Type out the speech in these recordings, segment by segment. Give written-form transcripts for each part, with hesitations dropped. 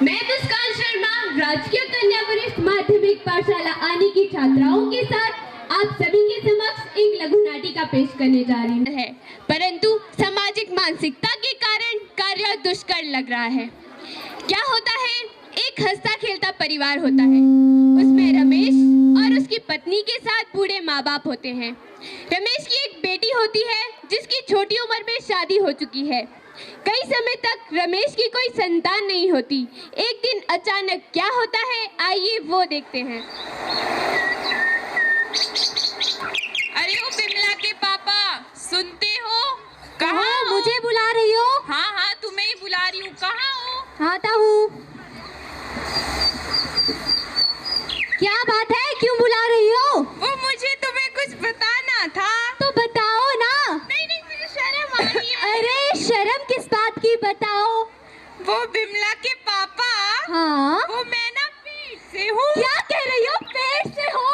मैं मुस्कान शर्मा राजकीय कन्या वरिष्ठ माध्यमिक पाठशाला आनी की छात्राओं के साथ आप सभी के समक्ष एक लघु नाटिका पेश करने जा रही है, परंतु सामाजिक मानसिकता के कारण कार्य दुष्कर लग रहा है। क्या होता है, एक हंसता खेलता परिवार होता है, उसमें रमेश और उसकी पत्नी के साथ बूढ़े माँ बाप होते हैं। रमेश की एक बेटी होती है जिसकी छोटी उम्र में शादी हो चुकी है। कई समय तक रमेश की कोई संतान नहीं होती। एक दिन अचानक क्या होता है, आइए वो देखते हैं। अरे ओ बिमला के पापा, सुनते हो? कहाँ मुझे बुला रही हो? हाँ हाँ, तुम्हें ही बुला रही हूँ। कहाँ हो? आता हूँ। क्या बात है, क्यों बुला रही हो? वो मुझे तुम्हें कुछ बताना था। तो बताओ ना। नहीं नहीं, मुझे शर्म आ रही है। अरे शर्म किस बात की, बताओ। वो बिमला के पापा, हाँ, वो मैं ना पेट से हूँ। क्या कह रही हो, पेट से हो?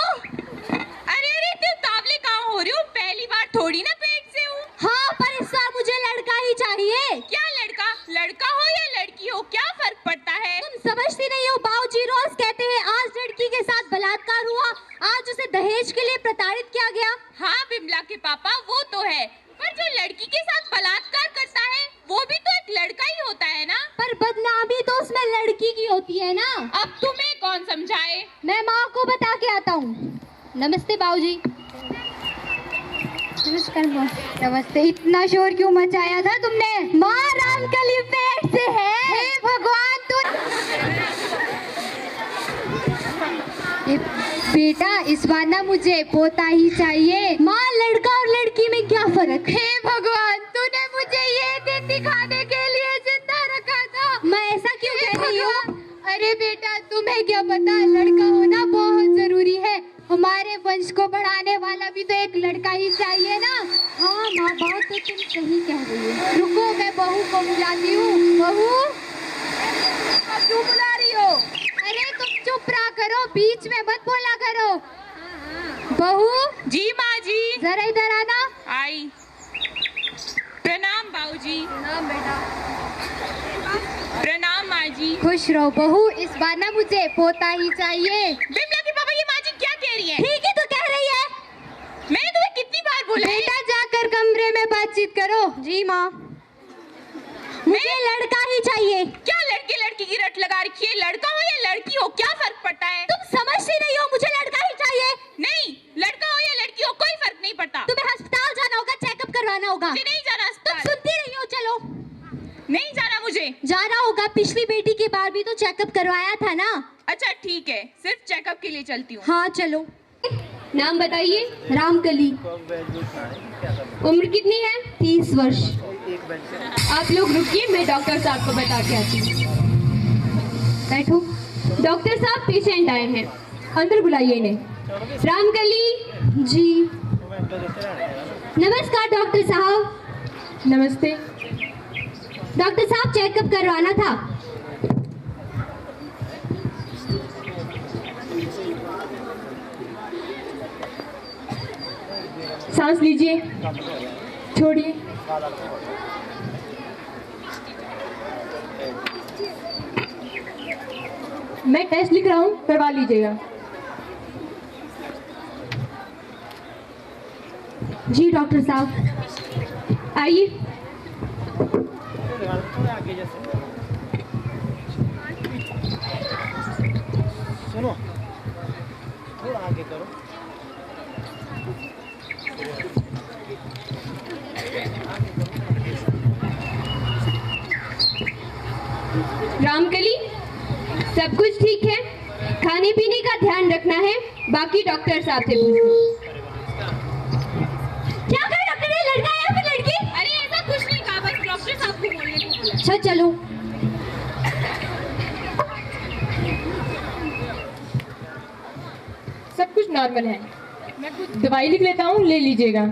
अरे अरे, तुम तावले कहाँ हो रही हो? पहली बार थोड़ी ना पेट से हूँ। हाँ, पर इस बार मुझे लड़का ही चाहिए। क्या लड़का? लड़का हो या लड़की हो, क्या फर्क पड़ता है? तुम समझती नहीं हो, बाबूजी रोज कहते हैं आज लड़की के साथ बलात्कार हुआ, आज उसे दहेज के लिए प्रताड़ित किया गया। हाँ बिमला के पापा, वो तो है, पर जो लड़की के साथ बलात्कार करता है वो भी तो एक लड़का ही होता है ना। पर बदनामी तो उसमें लड़की की होती है ना। अब तुम्हें कौन समझाए? मैं माँ को बता के आता हूँ। नमस्ते बाबूजी। नमस्कार माँ। नमस्ते। इतना शोर क्यों मचाया था तुमने? माँ, रामकली पेट से है। हे भगवान, तू बेटा, इस बार ना मुझे पोता ही चाहिए। माँ, लड़का और लड़की में क्या फर्क? हे भगवान, तूने मुझे ये दिन दिखाने के लिए जिंदा रखा था। मैं ऐसा क्यों कह रही हूँ? अरे बेटा, तुम्हें क्या पता, लड़का होना बहुत जरूरी है। हमारे वंश को बढ़ाने वाला भी तो एक लड़का ही चाहिए ना। हाँ माँ, बात तो तुम सही कह रही हो। रुको, मैं बहू को बुलाती हूँ। बहू, क्यों बुला रही हो? अरे तुम चुप रहा करो, बीच में मत बोला करो। बहू जी माँ जी। जरा इधर आना। आई। प्रणाम बाबूजी। प्रणाम बेटा। प्रणाम माँ जी। खुश रहो बहू, इस बार ना मुझे पोता ही चाहिए। बिमला के पापा, ये माँ जी क्या कह रही है? ठीक ही तो कह रही है। मैंने तुम्हें कितनी बार बोला है? बेटा, जाकर कमरे में बातचीत करो। जी माँ। मुझे लड़का ही चाहिए। क्या लड़के लड़की की रट लगा रखी है? लड़का हो या लड़की हो, क्या फर्क पड़ता है? तुम समझती नहीं हो, मुझे लड़का ही चाहिए। नहीं, लड़का हो या लड़की हो, कोई फर्क नहीं पड़ता। तुम्हें अस्पताल जाना होगा, चेकअप करवाना होगा। मुझे नहीं जाना तुम अस्पताल। सुनती नहीं हो, चलो। नहीं जाना मुझे। जाना होगा, पिछली बेटी के बाद भी तो चेकअप करवाया था ना। अच्छा ठीक है, सिर्फ चेकअप के लिए चलती हूँ। हाँ चलो। नाम बताइए। रामकली। उम्र कितनी है? 30 वर्ष। आप लोग रुकिए, मैं डॉक्टर साहब को बता के आती हूँ। बैठो। डॉक्टर साहब, पेशेंट आए हैं, अंदर बुलाइए इन्हें। रामकली जी। नमस्कार डॉक्टर साहब। नमस्ते। डॉक्टर साहब, चेकअप करवाना था। सांस लीजिए, छोड़िए। मैं टेस्ट लिख रहा हूँ, करवा लीजिएगा। जी डॉक्टर साहब, आइए। सुनो, थोड़ा आगे करो। रामकली, सब कुछ ठीक है, खाने पीने का ध्यान रखना है, बाकी डॉक्टर साहब से पूछो। क्या कहा डॉक्टर ने, लड़का है या फिर लड़की? अरे ऐसा कुछ नहीं कहा, बस डॉक्टर साहब को बोलने को बोला। अच्छा चलो। सब कुछ नॉर्मल है, मैं कुछ दवाई लिख लेता हूँ, ले लीजिएगा।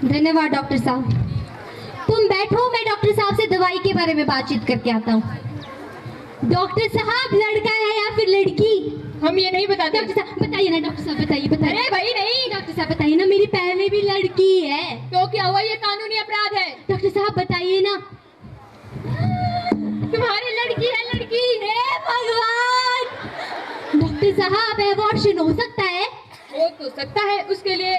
धन्यवाद डॉक्टर साहब। तुम बैठो, मैं डॉक्टर साहब से दवाई के बारे में बातचीत करके आता हूँ। डॉक्टर साहब, लड़का है या फिर लड़की? हम ये नहीं बताते। डॉक्टर साहब बताइए ना, डॉक्टर साहब बताइए बताइए। अरे भाई नहीं, डॉक्टर साहब बताइए ना, मेरी पहले भी लड़की है। तो क्या हुआ, ये कानूनी अपराध है। डॉक्टर साहब बताइए ना। तुम्हारी लड़की है, लड़की हे भगवान! डॉक्टर साहब एबॉर्शन हो सकता है? हो तो सकता है, उसके लिए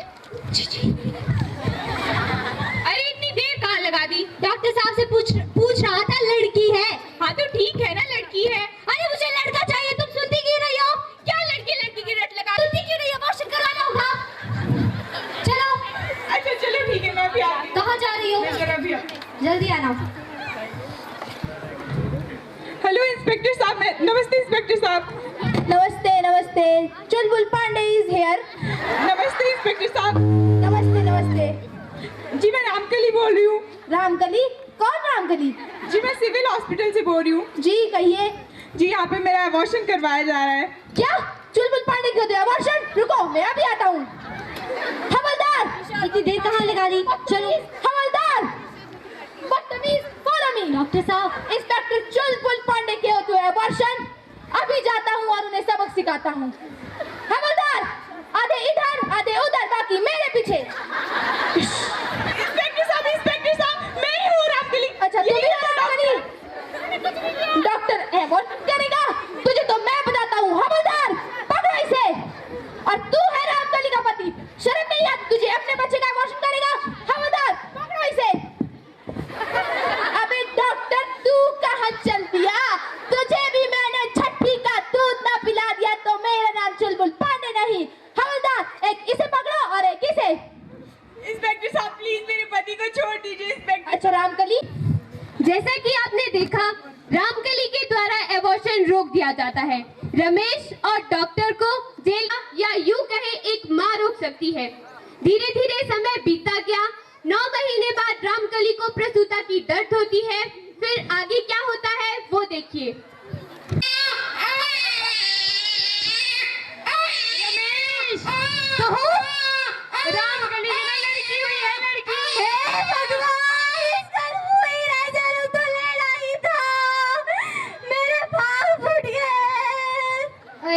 अरे इतनी देर कहाँ लगा दी? डॉक्टर साहब से पूछ रहा था, लड़की है। हाँ तो ठीक है ना, लड़की है। अरे मुझे लड़का चाहिए, तुम सुनती क्यों नहीं हो? क्या लड़की की रट लगा? सुनती क्यों नहीं हो? एबॉर्शन करवाना होगा। चलो। अच्छा चलो ठीक है, मैं भी आती हूँ। कहाँ जा रही हो? मैं जरा भी जल्दी आना। हेलो इंस्पेक्टर साहब, नमस्ते इंस्पेक्टर साहब। नमस्ते नमस्ते, चुलबुल पांडे इज हियर। नमस्ते इंस्पेक्टर साहब। नमस्ते नमस्ते। जी मैं रामकली बोल रही हूँ। रामकली? कौन रामकली? जी मैं सिविल हॉस्पिटल से बोल रही हूँ। जी कहिए। जी यहाँ पे मेरा एबॉर्शन करवाया जा रहा है। क्या चुलबुल पांडे क्यों दे एबॉर्शन? रुको मैं अभी आता हूँ। हवलदार, इतनी देर कहाँ लगा दी? चलो। हवलदार, बदतमीज, फॉलो मी। डॉक्टर साहब, इंस्पेक्टर चुलबुल पांडे के होते हुए एबॉर्शन। अभी जाता हूँ और उन्हें सबक सिखाता हूँ। हवलदार, आधे इधर आधे उधर, बाकी मेरे पीछे। इंस्पेक्टर साहब मैं ही हूँ रामकली। अच्छा तू भी रामकली? डॉक्टर एबॉर्शन करेगा? तुझे तो मैं बताता हूँ। हवलदार, पकड़ो इसे। और तू है रामकली का पति, शर्म नहीं आती तुझे? अपने बच्चे का एबॉर्शन करेगा? हवलदार, पकड़ो इसे। अबे डॉक्टर, तू कहाँ चल दिया? तुझे भी मैंने छठी का दूध ना पिला दिया तो मेरा नाम चुलबुल पांडे नहीं। हवलदार, एक इसे पकड़ो और एक इसे। इंस्पेक्टर साहब प्लीज मेरे पति को छोड़ दीजिए इंस्पेक्टर। अच्छा रामकली, जैसा कि आपने देखा, रामकली के द्वारा एबॉर्शन रोक दिया जाता है। रमेश और डॉक्टर को जेल या यूं कहे एक मां रोक सकती है। धीरे धीरे समय बीतता गया। 9 महीने बाद रामकली को प्रसूता की दर्द होती है। फिर आगे क्या होता है वो देखिए। रमेश, कहो, रामकली की लड़की हुई है, लड़की। हे भगवान, इसका मुंह ही रह जाए तो लेना ही था। मेरे पाँव फूट गए।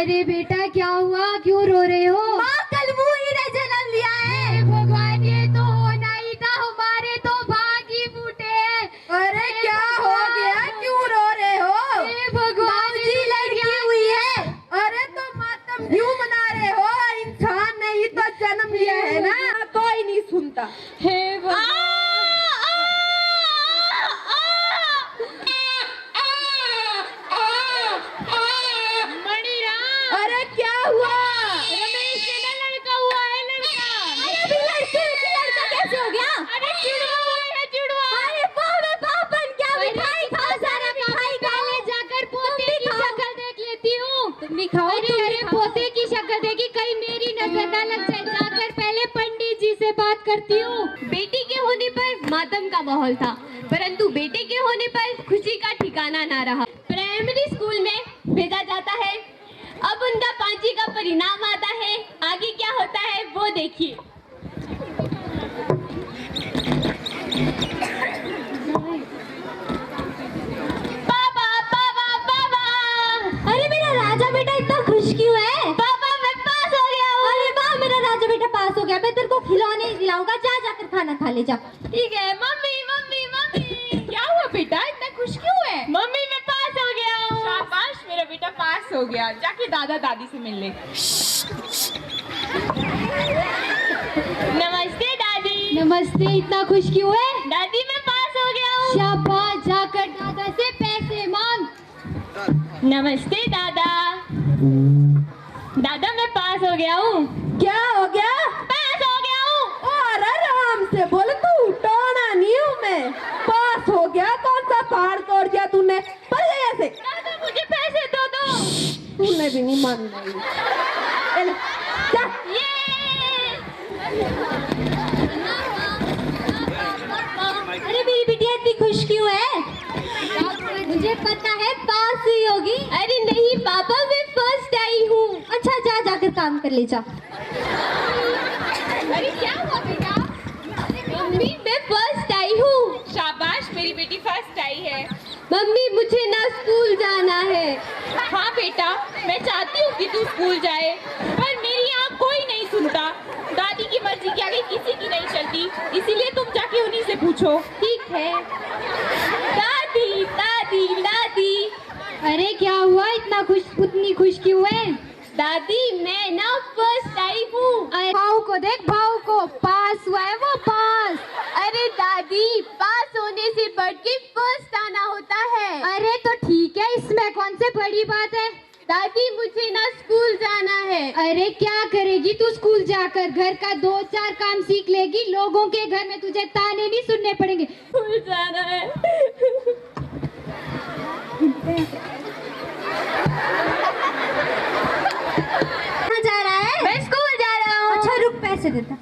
अरे बेटा क्या हुआ, क्यों रो रहे हो? माँ कल मुंह ही रह जन्म लिया है। भगवान, ये तो होना ही था, हमारे तो भाग ही फूटे हैं। अरे क्या हो गया, क्यों रो रहे हो? हे भगवान, जी लड़की हुई है। अरे तो मातम क्यों मना रहे हो? इंसान ने ही तो जन्म लिया है ना, कोई नहीं सुनता। हे भगवान। मणिराम, अरे क्या हुआ? रमेश के ना लड़का हुआ है, लड़का। अरे अभी लड़का कैसे हो गया? अरे जुड़वा हुआ है, जुड़वा। अरे वाह, मैं बाप बन गया। मिठाई खाओ, सारा मिठाई पहले खाओ। जाकर पोते की शक्ल देख लेती हूँ। तुम भी खाओ। अरे पोते की शक्ल देखी, कहीं मेरी नजर ना लग जाए। जाकर पहले पंडित जी से बात करती हूँ। बेटी के होने पर मातम का माहौल था, परंतु बेटे के होने पर खुशी का ठिकाना ना रहा। प्राइमरी स्कूल में भेजा जाता है। अब उनका 5वीं का परिणाम आता है। आगे क्या होता है वो देखिए। पापा, पापा, पापा। अरे मेरा राजा बेटा इतना खुश क्यों है? पापा मैं पास हो गया हूँ। अरे वाह, मेरा राजा बेटा पास हो गया। मैं तेरे को खिलौने दिलाऊंगा, जा जाकर खाना खा ले जा। ठीक है। Mummy, mummy, mummy. क्या हुआ बेटा, इतना खुश क्यों है? मम्मी मैं पास हो गया हूँ। शाबाश, मेरा बेटा पास हो गया। जाके दादा दादी से मिल ले। नमस्ते दादी। नमस्ते, इतना खुश क्यों है? दादी मैं पास हो गया हूँ। शाबाश, जाकर दादा से पैसे मांग। नमस्ते दादा। दादा मैं पास हो गया हूँ। क्या हो गया? पास हो गया हूँ। और आराम से बोल, तू टोना नहीं हूँ मैं। पास हो गया? कौन सा पहाड़ तोड़ दिया तूने? पड़ गया ऐसे। दादा मुझे पैसे दो दो। तूने भी नहीं मानना है। चल, जा। ये अरे मेरी बिटिया इतनी खुश क्यों है? मुझे पता है पास हुई होगी। अरे नहीं पापा, मैं फर्स्ट आई हूँ। अच्छा जा, जाकर काम कर ले जा। अरे क्या हुआ बेटा? मम्मी मैं फर्स्ट आई हूँ। शाबाश, मेरी बेटी फर्स्ट आई है। मम्मी मुझे ना स्कूल जाना है। हाँ बेटा, मैं चाहती हूँ कि तू स्कूल जाए, पर मेरी यहाँ कोई नहीं सुनता। दादी की पूछो। ठीक है। दादी दादी दादी। अरे क्या हुआ, इतनी खुश क्यों है? दादी मैं ना फर्स्ट आई हूँ। भाऊ को देख, भाऊ को पास हुआ है वो, पास। अरे दादी पास होने से बढ़ के फर्स्ट आना होता है। अरे तो ठीक है, इसमें कौन से बड़ी बात है? दादी मुझे ना स्कूल जाना है। अरे क्या करेगी तू स्कूल जाकर? घर का 2-4 काम सीख लेगी, लोगों के घर में तुझे ताने नहीं सुनने पड़ेंगे। स्कूल जाना है। कहाँ जा रहा है? मैं स्कूल जा रहा हूँ। अच्छा रुक, पैसे देता।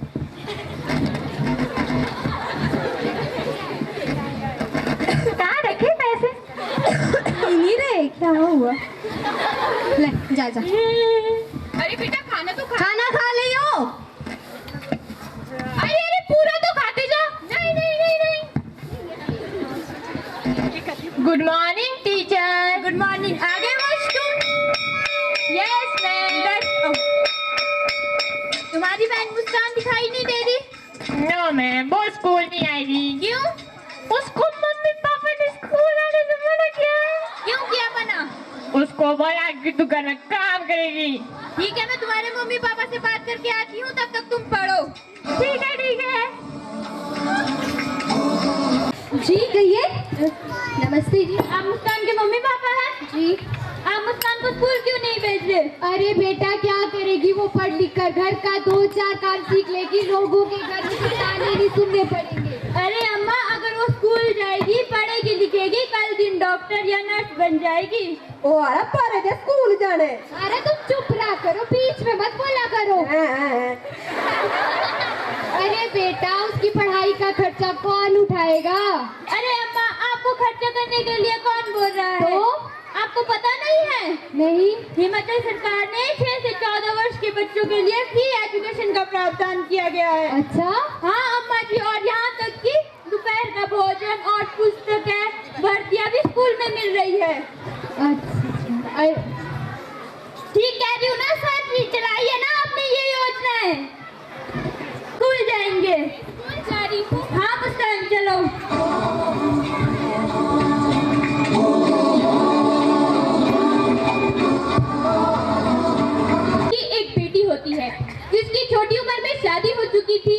कहाँ रखे पैसे? नहीं रहे, क्या हुआ? ले जा जा। अरे बेटा खाना तो खाना खा लियो। अरे अरे पूरा तो खाते जा। नहीं नहीं नहीं नहीं। Good morning teacher. Good morning. आ गए वॉशरूम? Yes ma'am. तुम्हारी बहन मुस्कान दिखाई नहीं दे रही? नो मैम, वो स्कूल नहीं आएगी। क्यों? उसको मम्मी पापा ने स्कूल आने से मना किया है। क्यों किया मना? उसको बोला कि तू घर में काम करेगी। ठीक है, मैं तुम्हारे मम्मी पापा से बात करके आती हूँ, तब तक तुम पढ़ो। ठीक है ठीक है। जी कहिए। नमस्ते जी। आप मुस्कान के मम्मी पापा हैं? जी। आप मुस्कान को स्कूल क्यों नहीं भेज रहे? अरे बेटा क्या करेगी वो, पढ़ लिख कर घर का 2-4 काम सीख लेगी, लोगों के घर में ताने नहीं सुनने पड़ेंगे। अरे अम्मा अगर वो स्कूल जाएगी पढ़ेगी लिखेगी कल दिन डॉक्टर या नर्स बन जाएगी। ओ अरे पर दे स्कूल जाने। अरे तुम चुप रहा करो, बीच में मत बोला करो। अरे बेटा उसकी पढ़ाई का खर्चा कौन उठाएगा? अरे अम्मा आपको खर्चा करने के लिए कौन बोल रहा है? तो? आपको पता नहीं है? नहीं। हिमाचल सरकार ने 6 से 14 वर्ष के बच्चों के लिए फ्री एजुकेशन का प्रावधान किया गया है। अच्छा। हाँ अम्मा जी, और यहाँ तक कि दोपहर का भोजन और पुस्तकें भर्तियाँ भी स्कूल में मिल रही है। अच्छा। ठीक कह रही हूँ ना सर? चलाई है ना आपने ये योजना है। स्कूल जाएंगे। स्कूल जा रही हूँ। हाँ मुस्कान चलो। एक बेटी होती है जिसकी छोटी उम्र में शादी हो चुकी थी।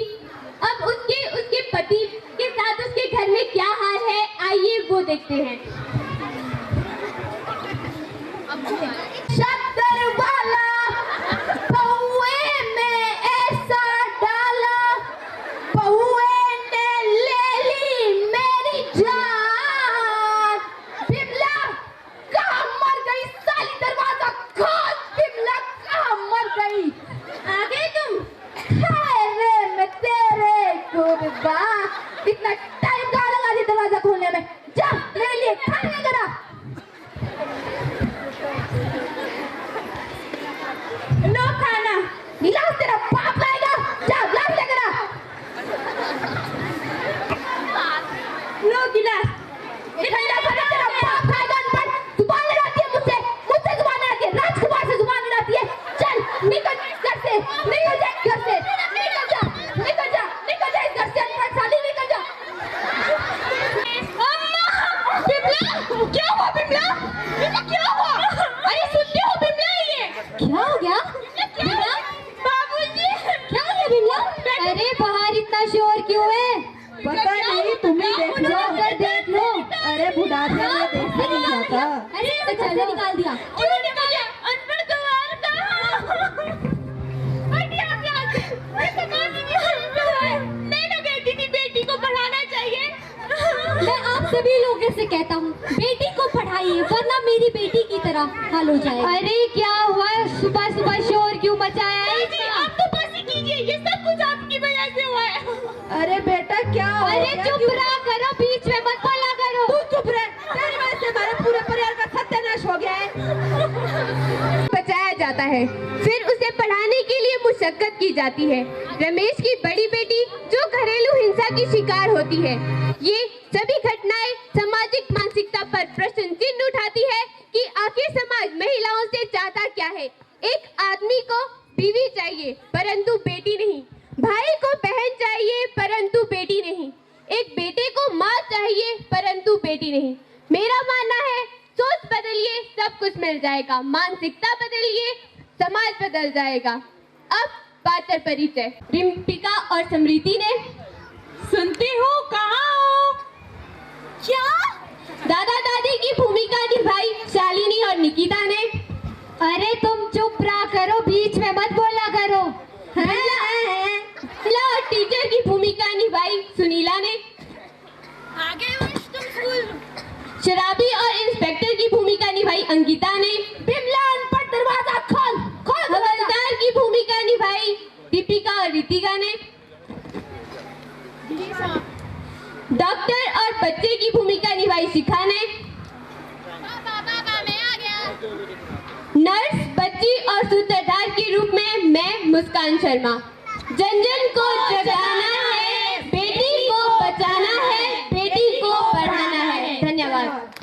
अब उसके पति के साथ उसके घर में क्या हाल है, आइए वो देखते हैं। शक्कर वाला पौए में ऐसा डाला, पौए ने ले ली मेरी जान। बिमला कहाँ मर गई साली, दरवाजा खोल। बिमला कहाँ मर गई? आ गए तुम? हाय रे मैं तेरे को बिबा, इतना टाइम कहाँ लगा दी दरवाजा खोलने में? जा मेरे लिए खाना लेकर आ। लो खाना। गिलास तेरा बाप लाएगा, जा गिलास लेकर आ। लो गिलास। ये ठंडा पानी तेरा बाप खाएगा। अनपढ़, जुबान लड़ाती है मुझसे जुबान लड़ाती है, राजकुमार से जुबान लड़ाती है। चल निकल घर से, निकल जा घर से, निकल जा, निकल जा, निकल जा इस घर से, अनपढ़ साली निकल जा। अम्मा, बिमला, क्या हुआ बिमला? बिमला क्या हुआ? अरे सुनते हो बिमला? ये क्या हो गया? बिमला, बाबूजी क्या हो गया बिमला? अरे बाहर इतना शोर क्यों है? पता नहीं, तुम ही देख लो। जाकर देख लो। अरे बुढ़ापे में देख नहीं जाता। अरे तो घर से निकाल दिया। क्यों निकाला? अनपढ़ गवार कहाँ? हट यहाँ से आके। मैं समझ नहीं। मैं ना कहती थी बेटी को पढ़ाना चाहिए। मैं आप सभी लोगों से कहता हूँ बेटी को पढ़ाइए, वरना मेरी बेटी की तरह हाल हो जाएगा। अरे क्या हुआ, सुबह सुबह शोर क्यों मचाया है? आप तो बस ही कीजिए, ये सब कुछ आपकी वजह से हुआ है। अरे बेटा क्या हो अरे गया? चुप रहा करो, बीच में मत बोला करो। तू चुप रह, तेरी वजह से हमारे पूरे परिवार का सत्यानाश हो गया है। बचाया जाता है, फिर उसे पढ़ाने के लिए मुशक्कत की जाती है। रमेश की बड़ी बेटी जो घरेलू हिंसा की शिकार होती है। ये सभी घटनाएं सामाजिक मानसिकता पर प्रश्न चिन्ह उठाती है कि आखिर समाज महिलाओं से चाहता क्या है। एक आदमी को बीवी चाहिए परंतु बेटी नहीं, भाई को बहन चाहिए परंतु बेटी नहीं, एक बेटे को माँ चाहिए परंतु बेटी नहीं। मेरा मानना है सोच बदलिए सब कुछ मिल जाएगा, मानसिकता बदलिए समाज बदल जाएगा। अब बात पर परिचय। रिम्पिका और समृति ने सुनती हूँ, कहाँ हो? क्या दादा दादी की भूमिका निभाई शालिनी और निकिता ने। अरे तुम चुप रहा करो, बीच में मत बोला करो। महिला और टीचर की भूमिका निभाई सुनीला ने। आगे वंश तुम स्कूल। शराबी और इंस्पेक्टर की भूमिका निभाई अंकिता ने। बिमलान पर दरवाजा खोल खोल। हवलदार की भूमिका निभाई दीपिका और रितिका ने। डॉक्टर और बच्चे की भूमिका निभाई शिखा ने। नर्स, बच्ची और सूत्रधार के रूप में मैं मुस्कान शर्मा। जन जन को जगाना है, बेटी को बचाना है, बेटी को पढ़ाना है। धन्यवाद।